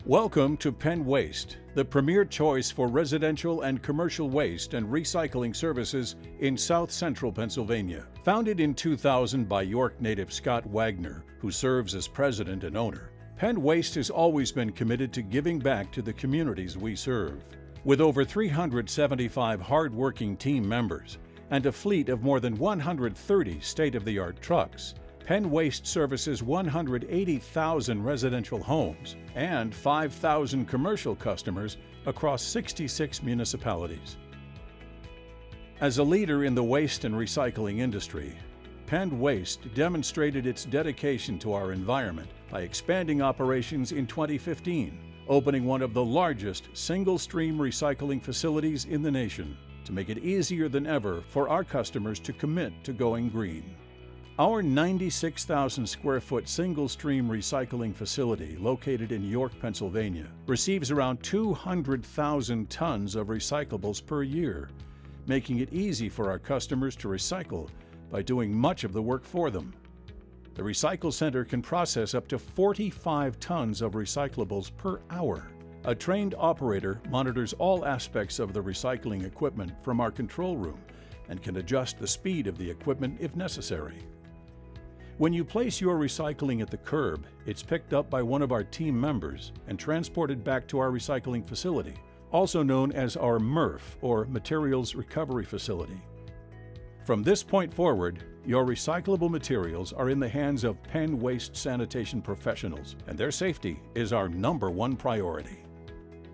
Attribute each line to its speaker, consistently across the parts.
Speaker 1: Welcome to Penn Waste, the premier choice for residential and commercial waste and recycling services in South Central Pennsylvania. Founded in 2000 by York native Scott Wagner, who serves as president and owner, Penn Waste has always been committed to giving back to the communities we serve. With over 375 hard-working team members and a fleet of more than 130 state-of-the-art trucks, Penn Waste services 180,000 residential homes and 5,000 commercial customers across 66 municipalities. As a leader in the waste and recycling industry, Penn Waste demonstrated its dedication to our environment by expanding operations in 2015, opening one of the largest single-stream recycling facilities in the nation to make it easier than ever for our customers to commit to going green. Our 96,000 square foot single-stream recycling facility located in York, Pennsylvania, receives around 200,000 tons of recyclables per year, making it easy for our customers to recycle by doing much of the work for them. The Recycle Center can process up to 45 tons of recyclables per hour. A trained operator monitors all aspects of the recycling equipment from our control room and can adjust the speed of the equipment if necessary. When you place your recycling at the curb, it's picked up by one of our team members and transported back to our recycling facility, also known as our MRF, or Materials Recovery Facility. From this point forward, your recyclable materials are in the hands of Penn Waste sanitation professionals, and their safety is our #1 priority.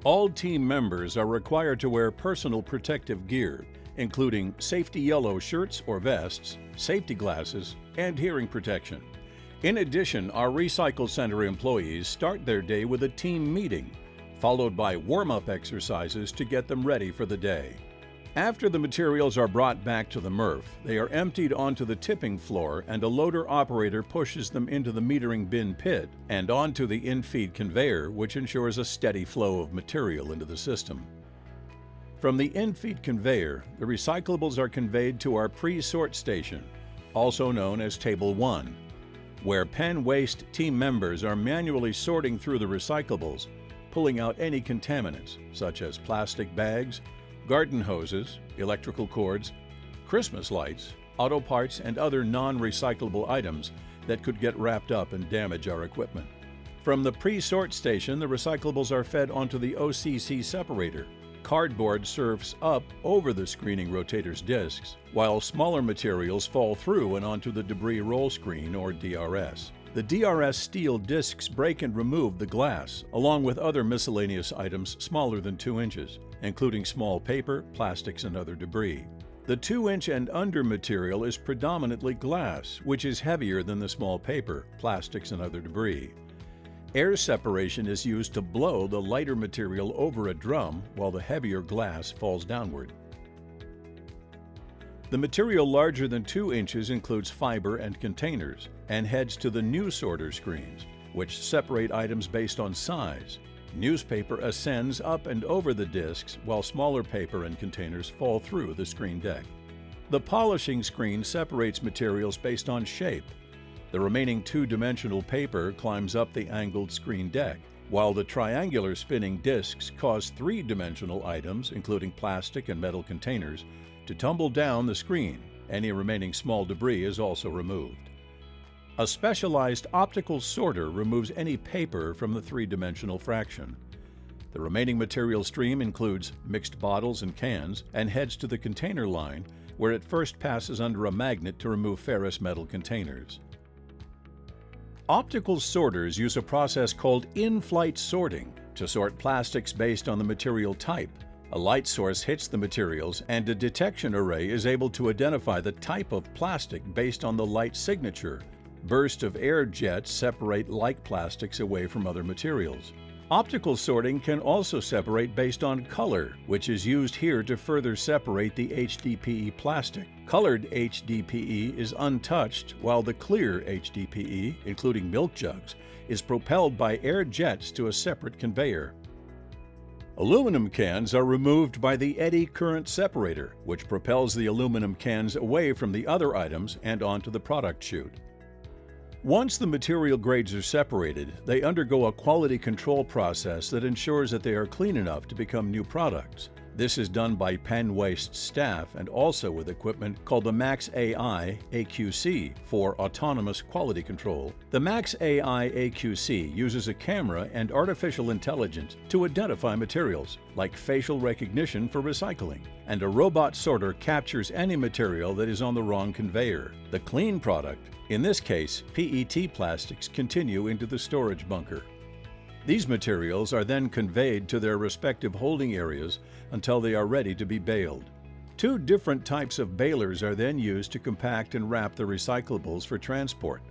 Speaker 1: All team members are required to wear personal protective gear, including safety yellow shirts or vests, safety glasses, and hearing protection. In addition, our Recycle Center employees start their day with a team meeting, followed by warm-up exercises to get them ready for the day. After the materials are brought back to the MRF, they are emptied onto the tipping floor and a loader operator pushes them into the metering bin pit and onto the in-feed conveyor, which ensures a steady flow of material into the system. From the in-feed conveyor, the recyclables are conveyed to our pre-sort station, also known as Table 1, where Penn Waste team members are manually sorting through the recyclables, pulling out any contaminants, such as plastic bags, garden hoses, electrical cords, Christmas lights, auto parts, and other non-recyclable items that could get wrapped up and damage our equipment. From the pre-sort station, the recyclables are fed onto the OCC separator. Cardboard serves up over the screening rotator's discs, while smaller materials fall through and onto the debris roll screen, or DRS. The DRS steel discs break and remove the glass, along with other miscellaneous items smaller than 2 inches, including small paper, plastics, and other debris. The 2-inch and under material is predominantly glass, which is heavier than the small paper, plastics, and other debris. Air separation is used to blow the lighter material over a drum while the heavier glass falls downward. The material larger than 2 inches includes fiber and containers and heads to the new sorter screens, which separate items based on size. Newspaper ascends up and over the discs while smaller paper and containers fall through the screen deck. The polishing screen separates materials based on shape. The remaining 2-dimensional paper climbs up the angled screen deck, while the triangular spinning discs cause 3-dimensional items, including plastic and metal containers, to tumble down the screen. Any remaining small debris is also removed. A specialized optical sorter removes any paper from the 3-dimensional fraction. The remaining material stream includes mixed bottles and cans and heads to the container line, where it first passes under a magnet to remove ferrous metal containers. Optical sorters use a process called in-flight sorting to sort plastics based on the material type. A light source hits the materials, and a detection array is able to identify the type of plastic based on the light signature. Bursts of air jets separate like plastics away from other materials. Optical sorting can also separate based on color, which is used here to further separate the HDPE plastic. Colored HDPE is untouched, while the clear HDPE, including milk jugs, is propelled by air jets to a separate conveyor. Aluminum cans are removed by the eddy current separator, which propels the aluminum cans away from the other items and onto the product chute. Once the material grades are separated, they undergo a quality control process that ensures that they are clean enough to become new products. This is done by Penn Waste staff and also with equipment called the Max AI AQC for autonomous quality control. The Max AI AQC uses a camera and artificial intelligence to identify materials, like facial recognition for recycling, and a robot sorter captures any material that is on the wrong conveyor. The clean product, in this case PET plastics, continue into the storage bunker. These materials are then conveyed to their respective holding areas until they are ready to be baled. Two different types of balers are then used to compact and wrap the recyclables for transport: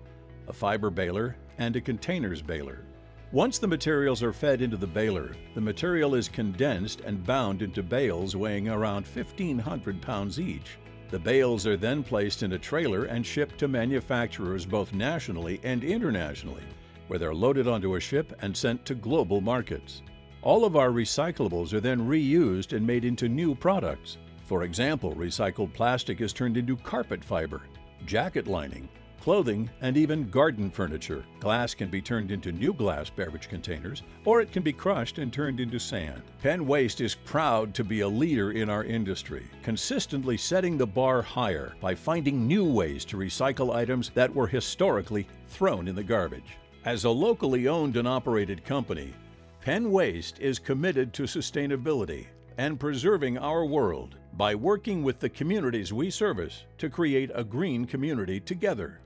Speaker 1: a fiber baler and a containers baler. Once the materials are fed into the baler, the material is condensed and bound into bales weighing around 1,500 pounds each. The bales are then placed in a trailer and shipped to manufacturers both nationally and internationally, where they're loaded onto a ship and sent to global markets. All of our recyclables are then reused and made into new products. For example, recycled plastic is turned into carpet fiber, jacket lining, clothing, and even garden furniture. Glass can be turned into new glass beverage containers, or it can be crushed and turned into sand. Penn Waste is proud to be a leader in our industry, consistently setting the bar higher by finding new ways to recycle items that were historically thrown in the garbage. As a locally owned and operated company, Penn Waste is committed to sustainability and preserving our world by working with the communities we service to create a green community together.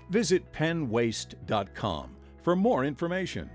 Speaker 1: Visit pennwaste.com for more information.